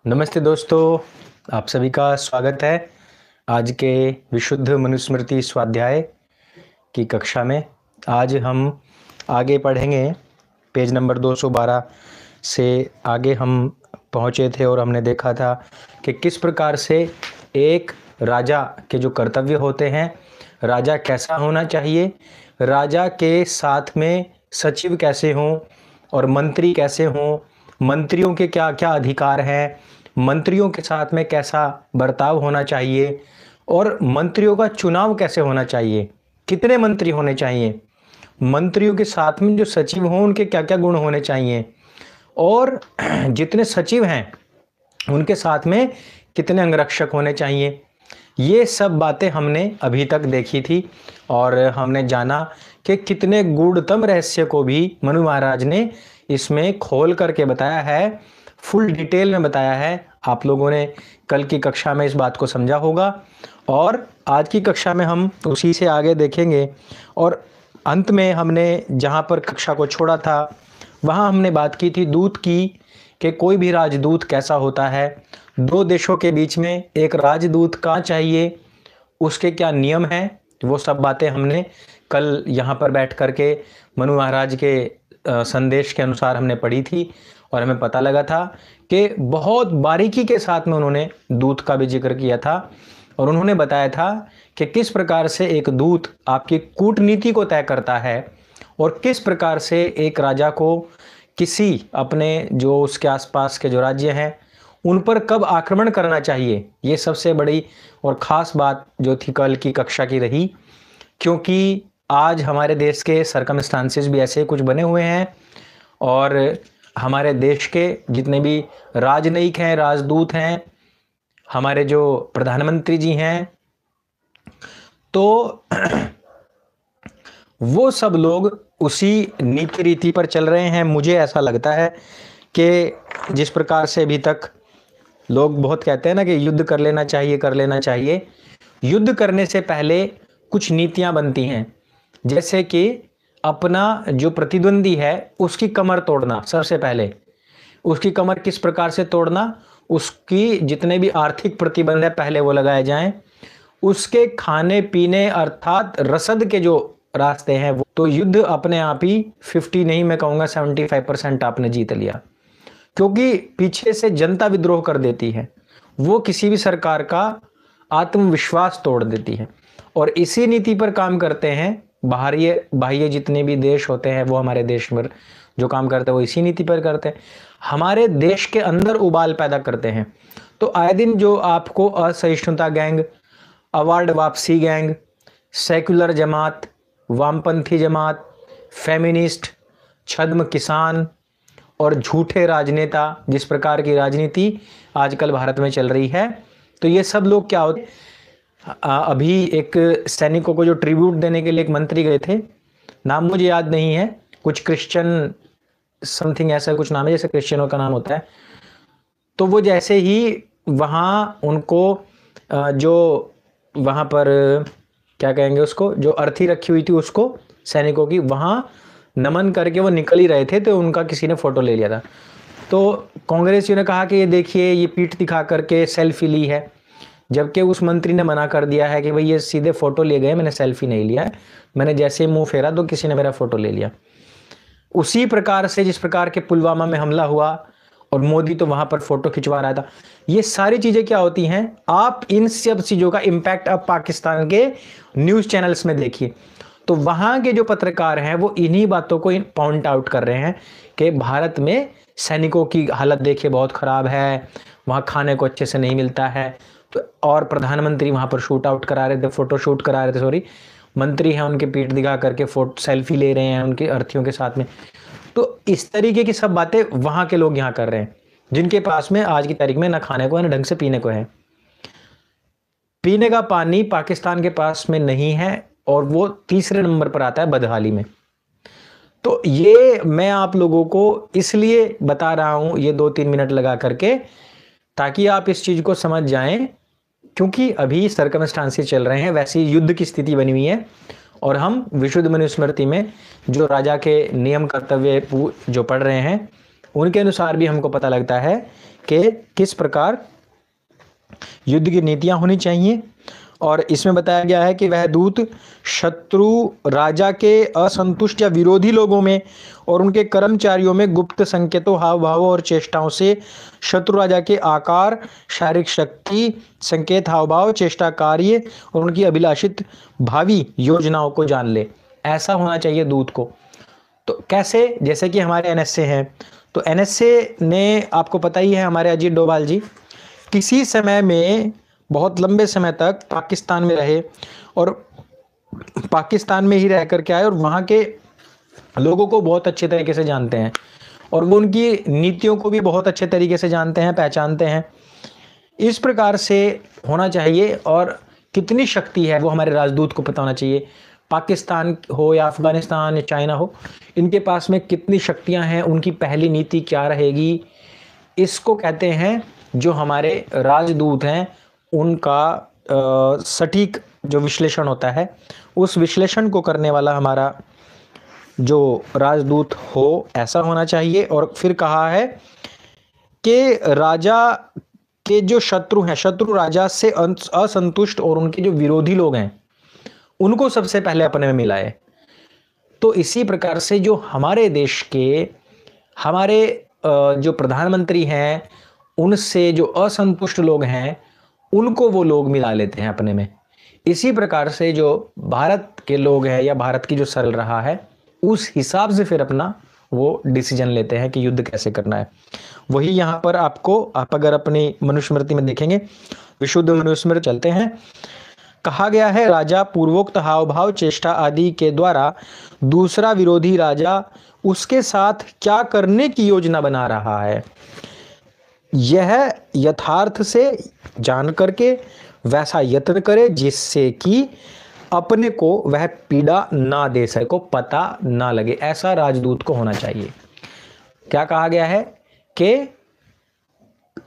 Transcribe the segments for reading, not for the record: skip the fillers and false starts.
नमस्ते दोस्तों, आप सभी का स्वागत है आज के विशुद्ध मनुस्मृति स्वाध्याय की कक्षा में। आज हम आगे पढ़ेंगे। पेज नंबर 212 से आगे हम पहुँचे थे और हमने देखा था कि किस प्रकार से एक राजा के जो कर्तव्य होते हैं, राजा कैसा होना चाहिए, राजा के साथ में सचिव कैसे हों और मंत्री कैसे हों, मंत्रियों के क्या क्या अधिकार हैं, मंत्रियों के साथ में कैसा बर्ताव होना चाहिए और मंत्रियों का चुनाव कैसे होना चाहिए, कितने मंत्री होने चाहिए, मंत्रियों के साथ में जो सचिव हों उनके क्या क्या गुण होने चाहिए और जितने सचिव हैं उनके साथ में कितने अंगरक्षक होने चाहिए। ये सब बातें हमने अभी तक देखी थी और हमने जाना कि कितने गूढ़तम रहस्य को भी मनु महाराज ने इसमें खोल करके बताया है, फुल डिटेल में बताया है। आप लोगों ने कल की कक्षा में इस बात को समझा होगा और आज की कक्षा में हम उसी से आगे देखेंगे। और अंत में हमने जहाँ पर कक्षा को छोड़ा था वहाँ हमने बात की थी दूत की, कि कोई भी राजदूत कैसा होता है, दो देशों के बीच में एक राजदूत कहाँ चाहिए, उसके क्या नियम हैं, वो सब बातें हमने कल यहाँ पर बैठ करके मनु महाराज के संदेश के अनुसार हमने पढ़ी थी और हमें पता लगा था कि बहुत बारीकी के साथ में उन्होंने दूत का भी जिक्र किया था और उन्होंने बताया था कि किस प्रकार से एक दूत आपकी कूटनीति को तय करता है और किस प्रकार से एक राजा को किसी अपने जो उसके आसपास के जो राज्य हैं उन पर कब आक्रमण करना चाहिए। ये सबसे बड़ी और ख़ास बात जो थी कल की कक्षा की रही, क्योंकि आज हमारे देश के सर्कमस्टांसेस भी ऐसे कुछ बने हुए हैं और हमारे देश के जितने भी राजनयिक हैं, राजदूत हैं, हमारे जो प्रधानमंत्री जी हैं, तो वो सब लोग उसी नीति रीति पर चल रहे हैं। मुझे ऐसा लगता है कि जिस प्रकार से अभी तक लोग बहुत कहते हैं ना कि युद्ध कर लेना चाहिए, कर लेना चाहिए, युद्ध करने से पहले कुछ नीतियां बनती हैं, जैसे कि अपना जो प्रतिद्वंदी है उसकी कमर तोड़ना। सबसे पहले उसकी कमर किस प्रकार से तोड़ना, उसकी जितने भी आर्थिक प्रतिबंध है पहले वो लगाए जाएं, उसके खाने पीने अर्थात रसद के जो रास्ते हैं वो, तो युद्ध अपने आप ही 50 नहीं मैं कहूँगा 75% आपने जीत लिया, क्योंकि पीछे से जनता विद्रोह कर देती है, वो किसी भी सरकार का आत्मविश्वास तोड़ देती है और इसी नीति पर काम करते हैं। बाह्य जितने भी देश होते हैं वो हमारे देश में जो काम करते हैं वो इसी नीति पर करते हैं, हमारे देश के अंदर उबाल पैदा करते हैं। तो आए दिन जो आपको असहिष्णुता गैंग, अवार्ड वापसी गैंग, सेक्युलर जमात, वामपंथी जमात, फेमिनिस्ट, छद्म किसान और झूठे राजनेता, जिस प्रकार की राजनीति आजकल भारत में चल रही है, तो ये सब लोग क्या होते। अभी एक सैनिकों को जो ट्रिब्यूट देने के लिए एक मंत्री गए थे, नाम मुझे याद नहीं है, कुछ क्रिश्चियन समथिंग ऐसा कुछ नाम है, जैसे क्रिश्चियनों का नाम होता है। तो वो जैसे ही वहाँ उनको जो वहाँ पर क्या कहेंगे उसको, जो अर्थी रखी हुई थी उसको सैनिकों की, वहाँ नमन करके वो निकल ही रहे थे तो उनका किसी ने फ़ोटो ले लिया था। तो कांग्रेसियों ने कहा कि ये देखिए ये पीठ दिखा करके सेल्फी ली है, जबकि उस मंत्री ने मना कर दिया है कि भाई ये सीधे फ़ोटो ले गए, मैंने सेल्फी नहीं लिया है, मैंने जैसे ही मुंह फेरा तो किसी ने मेरा फ़ोटो ले लिया। उसी प्रकार से जिस प्रकार के पुलवामा में हमला हुआ और मोदी तो वहाँ पर फ़ोटो खिंचवा रहा था, ये सारी चीज़ें क्या होती हैं, आप इन सब चीज़ों का इम्पैक्ट अब पाकिस्तान के न्यूज़ चैनल्स में देखिए, तो वहाँ के जो पत्रकार हैं वो इन्हीं बातों को पॉइंट आउट कर रहे हैं कि भारत में सैनिकों की हालत देखिए बहुत ख़राब है, वहाँ खाने को अच्छे से नहीं मिलता है। तो और प्रधानमंत्री वहाँ पर शूट आउट करा रहे थे, फ़ोटो शूट करा रहे थे, सॉरी, मंत्री हैं उनके पीठ दिखा करके फोटो सेल्फी ले रहे हैं उनके अर्थियों के साथ में। तो इस तरीके की सब बातें वहाँ के लोग यहाँ कर रहे हैं, जिनके पास में आज की तारीख में ना खाने को है ना ढंग से पीने को है। पीने का पानी पाकिस्तान के पास में नहीं है और वो तीसरे नंबर पर आता है बदहाली में। तो ये मैं आप लोगों को इसलिए बता रहा हूं ये 2-3 मिनट लगा करके, ताकि आप इस चीज को समझ जाएं, क्योंकि अभी सर्कमस्टांसेस चल रहे हैं, वैसी युद्ध की स्थिति बनी हुई है और हम विशुद्ध मनुस्मृति में जो राजा के नियम कर्तव्य जो पढ़ रहे हैं उनके अनुसार भी हमको पता लगता है कि किस प्रकार युद्ध की नीतियां होनी चाहिए। और इसमें बताया गया है कि वह दूत शत्रु राजा के असंतुष्ट या विरोधी लोगों में और उनके कर्मचारियों में गुप्त संकेतों, हाव भाव और चेष्टाओं से शत्रु राजा के आकार, शारीरिक शक्ति, संकेत, हाव भाव, चेष्टा, कार्य और उनकी अभिलाषित भावी योजनाओं को जान ले। ऐसा होना चाहिए दूत को। तो कैसे? जैसे कि हमारे एनएसए हैं, तो एनएसए ने, आपको पता ही है, हमारे अजीत डोभाल जी किसी समय में बहुत लंबे समय तक पाकिस्तान में रहे और पाकिस्तान में ही रह करके आए और वहाँ के लोगों को बहुत अच्छे तरीके से जानते हैं और वो उनकी नीतियों को भी बहुत अच्छे तरीके से जानते हैं, पहचानते हैं। इस प्रकार से होना चाहिए। और कितनी शक्ति है वो हमारे राजदूत को पता होना चाहिए। पाकिस्तान हो या अफगानिस्तान या चाइना हो, इनके पास में कितनी शक्तियां हैं, उनकी पहली नीति क्या रहेगी, इसको कहते हैं जो हमारे राजदूत हैं उनका सटीक जो विश्लेषण होता है, उस विश्लेषण को करने वाला हमारा जो राजदूत हो, ऐसा होना चाहिए। और फिर कहा है कि राजा के जो शत्रु हैं, शत्रु राजा से असंतुष्ट और उनके जो विरोधी लोग हैं, उनको सबसे पहले अपने में मिलाए। तो इसी प्रकार से जो हमारे देश के हमारे जो प्रधानमंत्री हैं, उनसे जो असंतुष्ट लोग हैं, उनको वो लोग मिला लेते हैं अपने में। इसी प्रकार से जो भारत के लोग हैं या भारत की जो चल रहा है, उस हिसाब से फिर अपना वो डिसीजन लेते हैं कि युद्ध कैसे करना है। वही यहाँ पर आपको, आप अगर अपनी मनुस्मृति में देखेंगे, विशुद्ध मनुस्मृति चलते हैं, कहा गया है राजा पूर्वोक्त हाव भाव, चेष्टा आदि के द्वारा दूसरा विरोधी राजा उसके साथ क्या करने की योजना बना रहा है, यह यथार्थ से जान करके वैसा यत्न करे जिससे कि अपने को वह पीड़ा ना दे सके, को पता ना लगे। ऐसा राजदूत को होना चाहिए। क्या कहा गया है कि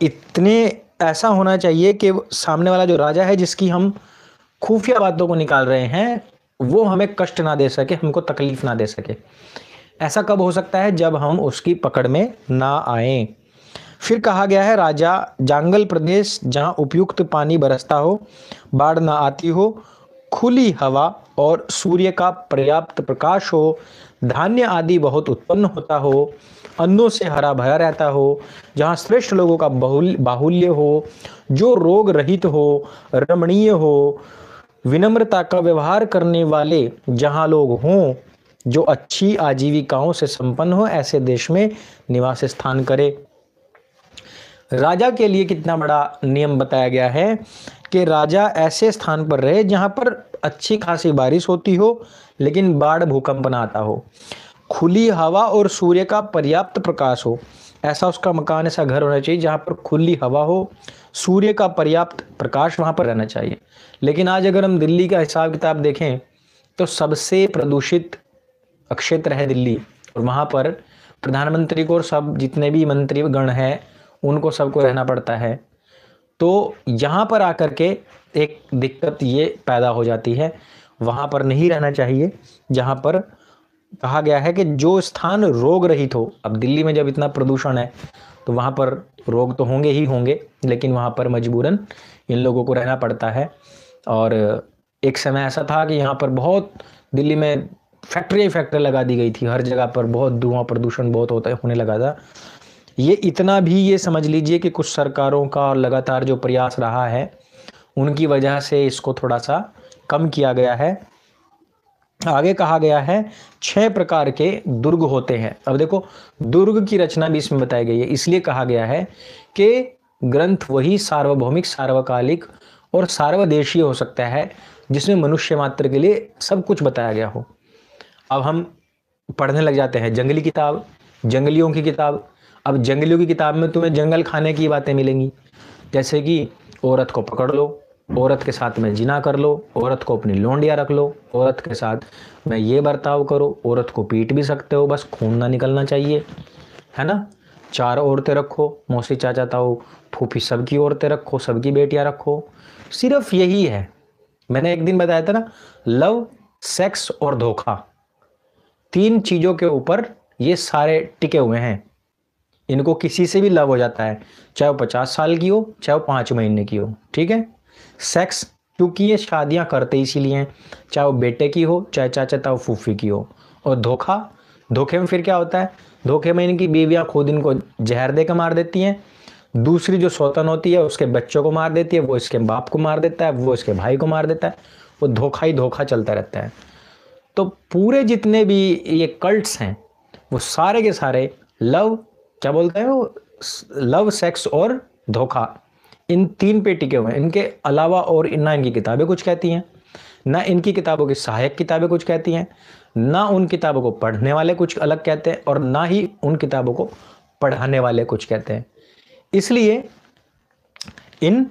इतने ऐसा होना चाहिए कि सामने वाला जो राजा है, जिसकी हम खुफिया बातों को निकाल रहे हैं, वो हमें कष्ट ना दे सके, हमको तकलीफ ना दे सके। ऐसा कब हो सकता है? जब हम उसकी पकड़ में ना आए। फिर कहा गया है राजा जंगल प्रदेश जहां उपयुक्त पानी बरसता हो, बाढ़ ना आती हो, खुली हवा और सूर्य का पर्याप्त प्रकाश हो, धान्य आदि बहुत उत्पन्न होता हो, अन्नों से हरा भरा रहता हो, जहाँ श्रेष्ठ लोगों का बाहुल्य हो, जो रोग रहित हो, रमणीय हो, विनम्रता का व्यवहार करने वाले जहाँ लोग हों, जो अच्छी आजीविकाओं से संपन्न हो, ऐसे देश में निवास स्थान करे। राजा के लिए कितना बड़ा नियम बताया गया है कि राजा ऐसे स्थान पर रहे जहां पर अच्छी खासी बारिश होती हो लेकिन बाढ़ भूकंप ना आता हो, खुली हवा और सूर्य का पर्याप्त प्रकाश हो। ऐसा उसका मकान, ऐसा घर होना चाहिए जहां पर खुली हवा हो, सूर्य का पर्याप्त प्रकाश वहां पर रहना चाहिए। लेकिन आज अगर हम दिल्ली का हिसाब किताब देखें तो सबसे प्रदूषित क्षेत्र है दिल्ली, और वहां पर प्रधानमंत्री को और सब जितने भी मंत्री गण हैं उनको सबको रहना पड़ता है। तो यहाँ पर आकर के एक दिक्कत ये पैदा हो जाती है, वहाँ पर नहीं रहना चाहिए जहाँ पर कहा गया है कि जो स्थान रोग रहित हो। अब दिल्ली में जब इतना प्रदूषण है तो वहाँ पर रोग तो होंगे ही होंगे, लेकिन वहाँ पर मजबूरन इन लोगों को रहना पड़ता है। और एक समय ऐसा था कि यहाँ पर बहुत दिल्ली में फैक्ट्री लगा दी गई थी, हर जगह पर बहुत धुआं प्रदूषण बहुत होने लगा था। ये इतना भी ये समझ लीजिए कि कुछ सरकारों का लगातार जो प्रयास रहा है उनकी वजह से इसको थोड़ा सा कम किया गया है। आगे कहा गया है 6 प्रकार के दुर्ग होते हैं। अब देखो, दुर्ग की रचना भी इसमें बताई गई है। इसलिए कहा गया है कि ग्रंथ वही सार्वभौमिक, सार्वकालिक और सार्वदेशीय हो सकता है जिसमें मनुष्य मात्र के लिए सब कुछ बताया गया हो। अब हम पढ़ने लग जाते हैं जंगली किताब, जंगलियों की किताब। अब जंगलियों की किताब में तुम्हें जंगल खाने की बातें मिलेंगी, जैसे कि औरत को पकड़ लो, औरत के साथ में जिना कर लो, औरत को अपनी लोंडिया रख लो, औरत के साथ में ये बर्ताव करो, औरत को पीट भी सकते हो, बस खून ना निकलना चाहिए, है ना। 4 औरतें रखो, मौसी, चाचा, ताऊ, फूफी, सबकी औरतें रखो, सबकी बेटियां रखो। सिर्फ यही है। मैंने एक दिन बताया था ना, लव, सेक्स और धोखा, 3 चीजों के ऊपर ये सारे टिके हुए हैं। इनको किसी से भी लव हो जाता है, चाहे वो 50 साल की हो, चाहे वो 5 महीने की हो, ठीक है। सेक्स, क्योंकि ये शादियां करते इसीलिए हैं, चाहे वो बेटे की हो, चाहे चाचा ताऊ फूफी की हो। और धोखा, धोखे में फिर क्या होता है, धोखे में इनकी बीवियां खुद इनको जहर दे कर मार देती हैं, दूसरी जो सौतन होती है उसके बच्चों को मार देती है, वो इसके बाप को मार देता है, वो इसके भाई को मार देता है, वो धोखा ही धोखा चलता रहता है। तो पूरे जितने भी ये कल्ट्स हैं वो सारे के सारे लव, क्या बोलते हैं वो, लव, सेक्स और धोखा, इन 3 पे टिके हुए हैं। इनके अलावा और ना इनकी किताबें कुछ कहती हैं, ना इनकी किताबों की सहायक किताबें कुछ कहती हैं, ना उन किताबों को पढ़ने वाले कुछ अलग कहते हैं, और ना ही उन किताबों को पढ़ाने वाले कुछ कहते हैं। इसलिए इन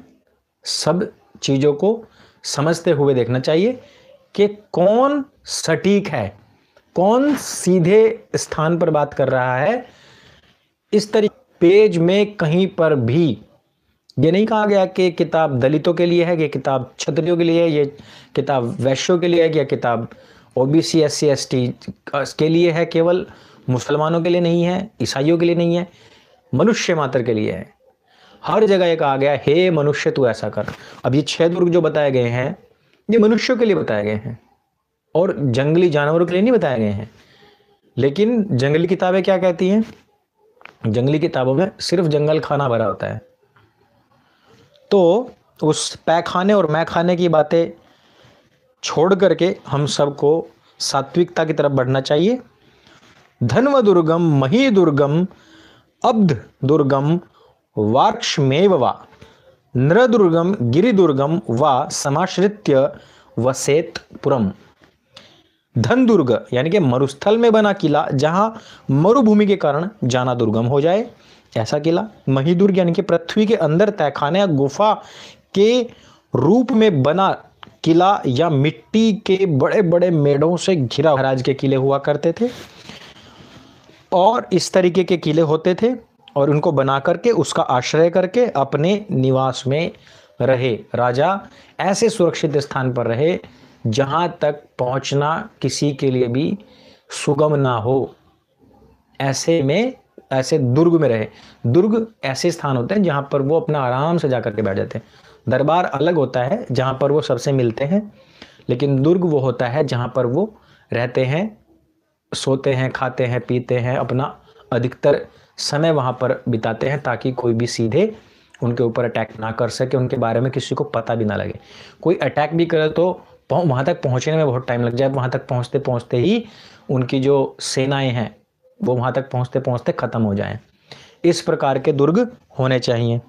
सब चीज़ों को समझते हुए देखना चाहिए कि कौन सटीक है, कौन सीधे स्थान पर बात कर रहा है। इस तरीके पेज में कहीं पर भी ये नहीं कहा गया कि किताब दलितों के लिए है, ये किताब क्षत्रियों के लिए है, ये किताब वैश्यों के लिए है, या किताब ओबीसी SC ST के लिए है, केवल मुसलमानों के लिए नहीं है, ईसाइयों के लिए नहीं है, मनुष्य मात्र के लिए है। हर जगह ये कहा गया, हे मनुष्य तू ऐसा कर। अब ये 6 दुर्ग जो बताए गए हैं ये मनुष्यों के लिए बताए गए हैं और जंगली जानवरों के लिए नहीं बताए गए हैं। लेकिन जंगली किताबें क्या कहती हैं, जंगली किताबों में सिर्फ जंगल खाना भरा होता है। तो उस पैखाने और मैखाने की बातें छोड़ करके हम सबको सात्विकता की तरफ बढ़ना चाहिए। धन्व दुर्गम मही दुर्गम अब्ध दुर्गम वार्क्ष्मेव वा नृदुर्गम गिरिदुर्गम वा समाश्रित्य वसेत पुरम। धन दुर्ग यानी कि मरुस्थल में बना किला, जहां मरुभूमि के कारण जाना दुर्गम हो जाए, ऐसा किला। महिदुर्ग यानी कि पृथ्वी के अंदर तहखाने या गुफा के रूप में बना किला या मिट्टी के बड़े बड़े मेढ़ों से घिरा महाराज के किले हुआ करते थे, और इस तरीके के किले होते थे, और उनको बना करके उसका आश्रय करके अपने निवास में रहे। राजा ऐसे सुरक्षित स्थान पर रहे जहां तक पहुंचना किसी के लिए भी सुगम ना हो, ऐसे में, ऐसे दुर्ग में रहे। दुर्ग ऐसे स्थान होते हैं जहां पर वो अपना आराम से जाकर के बैठ जाते हैं। दरबार अलग होता है जहां पर वो सबसे मिलते हैं, लेकिन दुर्ग वो होता है जहां पर वो रहते हैं, सोते हैं, खाते हैं, पीते हैं, अपना अधिकतर समय वहां पर बिताते हैं, ताकि कोई भी सीधे उनके ऊपर अटैक ना कर सके, उनके बारे में किसी को पता भी ना लगे। कोई अटैक भी करे तो वहां तक पहुंचने में बहुत टाइम लग जाए, वहां तक पहुंचते पहुंचते ही उनकी जो सेनाएं हैं वो वहां तक पहुंचते पहुंचते खत्म हो जाएं। इस प्रकार के दुर्ग होने चाहिए।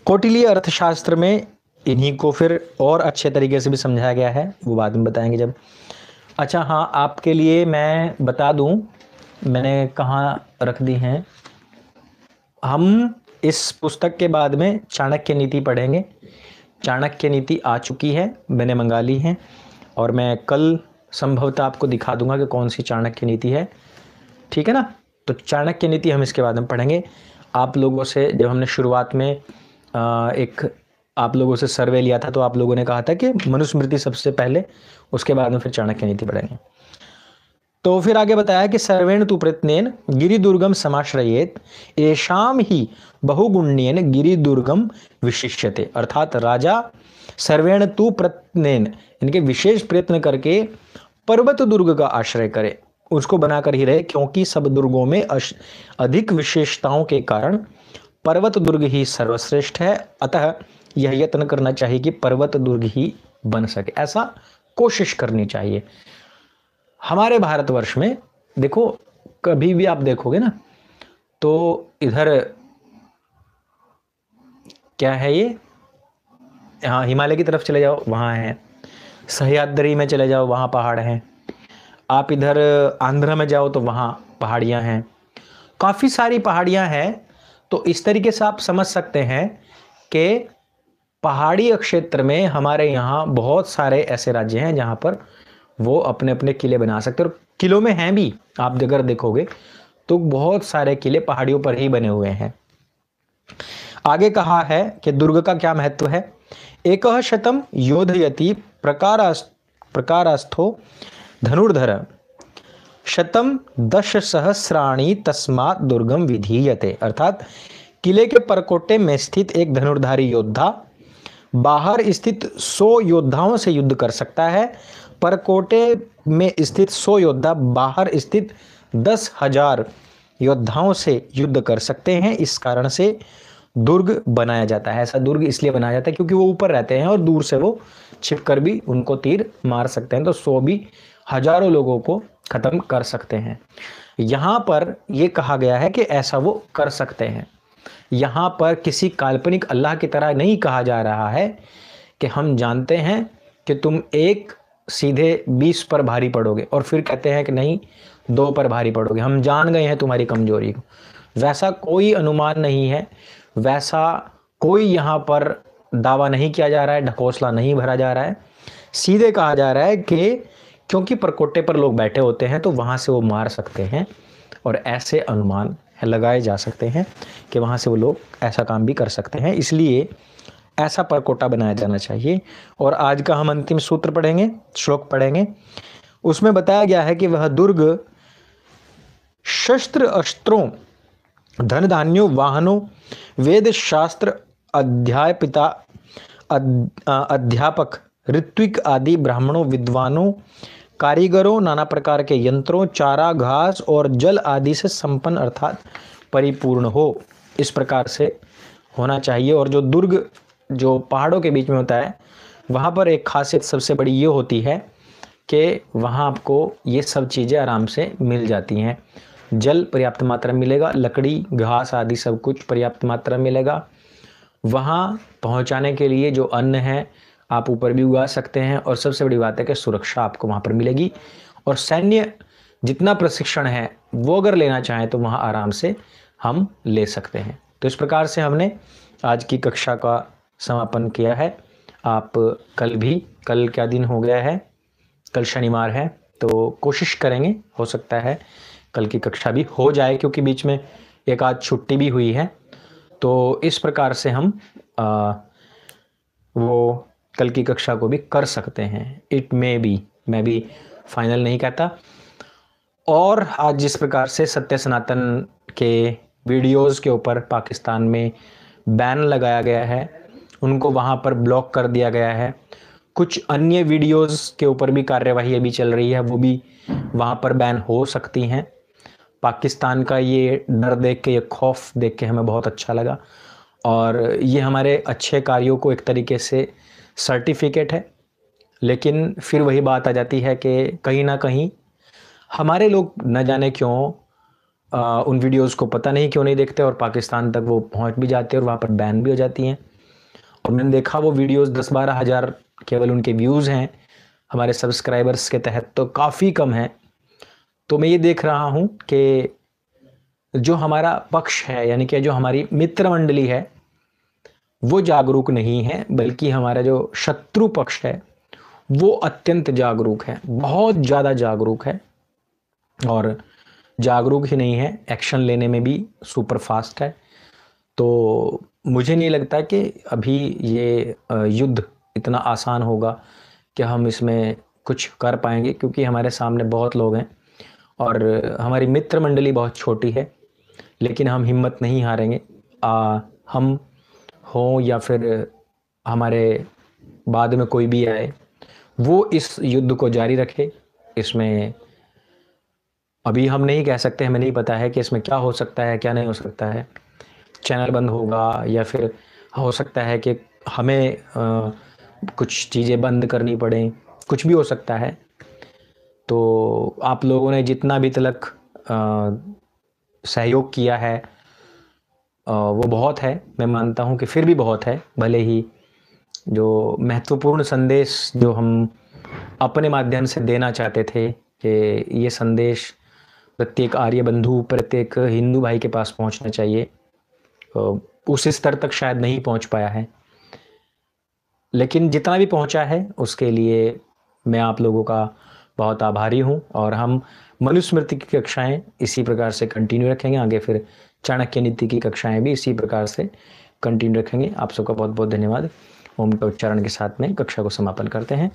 कौटिल्य अर्थशास्त्र में इन्हीं को फिर और अच्छे तरीके से भी समझाया गया है, वो बाद में बताएंगे जब। अच्छा हाँ, आपके लिए मैं बता दूं, मैंने कहाँ रख दी हैं। हम इस पुस्तक के बाद में चाणक्य नीति पढ़ेंगे। चाणक्य नीति आ चुकी है, मैंने मंगा ली है, और मैं कल संभवतः आपको दिखा दूंगा कि कौन सी चाणक्य नीति है, ठीक है ना। तो चाणक्य नीति हम इसके बाद में पढ़ेंगे। आप लोगों से जब हमने शुरुआत में एक आप लोगों से सर्वे लिया था, तो आप लोगों ने कहा था कि मनुस्मृति सबसे पहले, उसके बाद में फिर चाणक्य नीति पढ़ेंगे। तो फिर आगे बताया कि सर्वेण तु प्रयत्नेन गिरिदुर्गम समाश्रयेत एषाम ही बहुगुण्येन गिरिदुर्गम विशिष्यते। अर्थात राजा सर्वेण तु प्रयत्नेन, इनके विशेष प्रयत्न करके पर्वत दुर्ग का आश्रय करे, उसको बनाकर ही रहे, क्योंकि सब दुर्गों में अधिक विशेषताओं के कारण पर्वत दुर्ग ही सर्वश्रेष्ठ है। अतः यह यत्न करना चाहिए कि पर्वत दुर्ग ही बन सके, ऐसा कोशिश करनी चाहिए। हमारे भारतवर्ष में देखो, कभी भी आप देखोगे ना, तो इधर क्या है ये, हाँ, हिमालय की तरफ चले जाओ वहाँ है, सह्याद्री में चले जाओ वहाँ पहाड़ हैं, आप इधर आंध्र में जाओ तो वहाँ पहाड़ियाँ हैं, काफ़ी सारी पहाड़ियाँ हैं। तो इस तरीके से आप समझ सकते हैं कि पहाड़ी क्षेत्र में हमारे यहाँ बहुत सारे ऐसे राज्य हैं जहाँ पर वो अपने अपने किले बना सकते हैं, और किलों में हैं भी। आप अगर देखोगे तो बहुत सारे किले पहाड़ियों पर ही बने हुए हैं। आगे कहा है कि दुर्ग का क्या महत्व है। एकः शतम योधयति प्रकारास्थो धनुर्धर शतम दश सहस्राणी तस्मात् दुर्गम विधीयते, अर्थात किले के परकोटे में स्थित एक धनुर्धारी योद्धा बाहर स्थित 100 योद्धाओं से युद्ध कर सकता है। परकोटे में स्थित 100 योद्धा बाहर स्थित 10,000 योद्धाओं से युद्ध कर सकते हैं। इस कारण से दुर्ग बनाया जाता है। ऐसा दुर्ग इसलिए बनाया जाता है क्योंकि वो ऊपर रहते हैं और दूर से वो छिपकर भी उनको तीर मार सकते हैं, तो 100 भी हजारों लोगों को खत्म कर सकते हैं। यहाँ पर यह कहा गया है कि ऐसा वो कर सकते हैं। यहाँ पर किसी काल्पनिक अल्लाह की तरह नहीं कहा जा रहा है कि हम जानते हैं कि तुम एक सीधे 20 पर भारी पड़ोगे और फिर कहते हैं कि नहीं 2 पर भारी पड़ोगे, हम जान गए हैं तुम्हारी कमजोरी को। वैसा कोई अनुमान नहीं है, वैसा कोई यहाँ पर दावा नहीं किया जा रहा है, ढकोसला नहीं भरा जा रहा है। सीधे कहा जा रहा है कि क्योंकि परकोटे पर लोग बैठे होते हैं तो वहाँ से वो मार सकते हैं और ऐसे अनुमान लगाए जा सकते हैं कि वहाँ से वो लोग ऐसा काम भी कर सकते हैं, इसलिए ऐसा परकोटा बनाया जाना चाहिए। और आज का हम अंतिम सूत्र पढ़ेंगे, श्लोक पढ़ेंगे। उसमें बताया गया है कि वह दुर्ग शस्त्र अस्त्रों, धन धान्यों, वाहनों, वेद शास्त्र अध्यापिता, अध्यापक, ऋत्विक आदि ब्राह्मणों, विद्वानों, कारीगरों, नाना प्रकार के यंत्रों, चारा, घास और जल आदि से संपन्न अर्थात परिपूर्ण हो, इस प्रकार से होना चाहिए। और जो दुर्ग जो पहाड़ों के बीच में होता है, वहाँ पर एक खासियत सबसे बड़ी ये होती है कि वहाँ आपको ये सब चीज़ें आराम से मिल जाती हैं। जल पर्याप्त मात्रा में मिलेगा, लकड़ी, घास आदि सब कुछ पर्याप्त मात्रा में मिलेगा। वहाँ पहुँचाने के लिए जो अन्न है आप ऊपर भी उगा सकते हैं, और सबसे बड़ी बात है कि सुरक्षा आपको वहाँ पर मिलेगी। और सैन्य जितना प्रशिक्षण है वो अगर लेना चाहें तो वहाँ आराम से हम ले सकते हैं। तो इस प्रकार से हमने आज की कक्षा का समापन किया है। आप कल क्या दिन हो गया है, कल शनिवार है, तो कोशिश करेंगे, हो सकता है कल की कक्षा भी हो जाए क्योंकि बीच में एक आध छुट्टी भी हुई है। तो इस प्रकार से हम वो कल की कक्षा को भी कर सकते हैं। इट मे बी, मैं भी फाइनल नहीं कहता। और आज जिस प्रकार से सत्य सनातन के वीडियोस के ऊपर पाकिस्तान में बैन लगाया गया है, उनको वहाँ पर ब्लॉक कर दिया गया है। कुछ अन्य वीडियोस के ऊपर भी कार्यवाही अभी चल रही है, वो भी वहाँ पर बैन हो सकती हैं। पाकिस्तान का ये डर देख के, ये खौफ देख के हमें बहुत अच्छा लगा, और ये हमारे अच्छे कार्यों को एक तरीके से सर्टिफिकेट है। लेकिन फिर वही बात आ जाती है कि कहीं ना कहीं हमारे लोग न जाने क्यों उन वीडियोस को पता नहीं क्यों नहीं देखते, और पाकिस्तान तक वो पहुंच भी जाते हैं और वहाँ पर बैन भी हो जाती हैं। और मैंने देखा वो वीडियोस 10-12 हज़ार केवल उनके व्यूज़ हैं, हमारे सब्सक्राइबर्स के तहत तो काफ़ी कम है। तो मैं ये देख रहा हूँ कि जो हमारा पक्ष है, यानी कि जो हमारी मित्र मंडली है, वो जागरूक नहीं है, बल्कि हमारा जो शत्रु पक्ष है वो अत्यंत जागरूक है, बहुत ज़्यादा जागरूक है। और जागरूक ही नहीं है, एक्शन लेने में भी सुपर फास्ट है। तो मुझे नहीं लगता कि अभी ये युद्ध इतना आसान होगा कि हम इसमें कुछ कर पाएंगे, क्योंकि हमारे सामने बहुत लोग हैं और हमारी मित्र मंडली बहुत छोटी है। लेकिन हम हिम्मत नहीं हारेंगे। हम हों या फिर हमारे बाद में कोई भी आए, वो इस युद्ध को जारी रखे। इसमें अभी हम नहीं कह सकते, हमें नहीं पता है कि इसमें क्या हो सकता है, क्या नहीं हो सकता है। चैनल बंद होगा या फिर हो सकता है कि हमें कुछ चीज़ें बंद करनी पड़ें, कुछ भी हो सकता है। तो आप लोगों ने जितना भी तलक सहयोग किया है वो बहुत है, मैं मानता हूँ कि फिर भी बहुत है। भले ही जो महत्वपूर्ण संदेश जो हम अपने माध्यम से देना चाहते थे कि ये संदेश प्रत्येक आर्य बंधु, प्रत्येक हिंदू भाई के पास पहुंचना चाहिए, उस स्तर तक शायद नहीं पहुंच पाया है। लेकिन जितना भी पहुंचा है उसके लिए मैं आप लोगों का बहुत आभारी हूं। और हम मनुस्मृति की कक्षाएं इसी प्रकार से कंटिन्यू रखेंगे आगे, फिर चाणक्य नीति की कक्षाएं भी इसी प्रकार से कंटिन्यू रखेंगे। आप सबका बहुत बहुत धन्यवाद। ओम के उच्चारण के साथ में कक्षा को समापन करते हैं।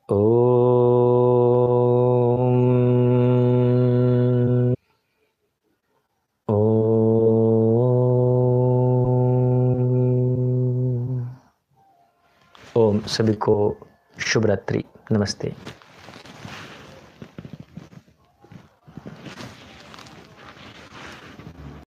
ओम। ओम। सभी को शुभ रात्रि। नमस्ते।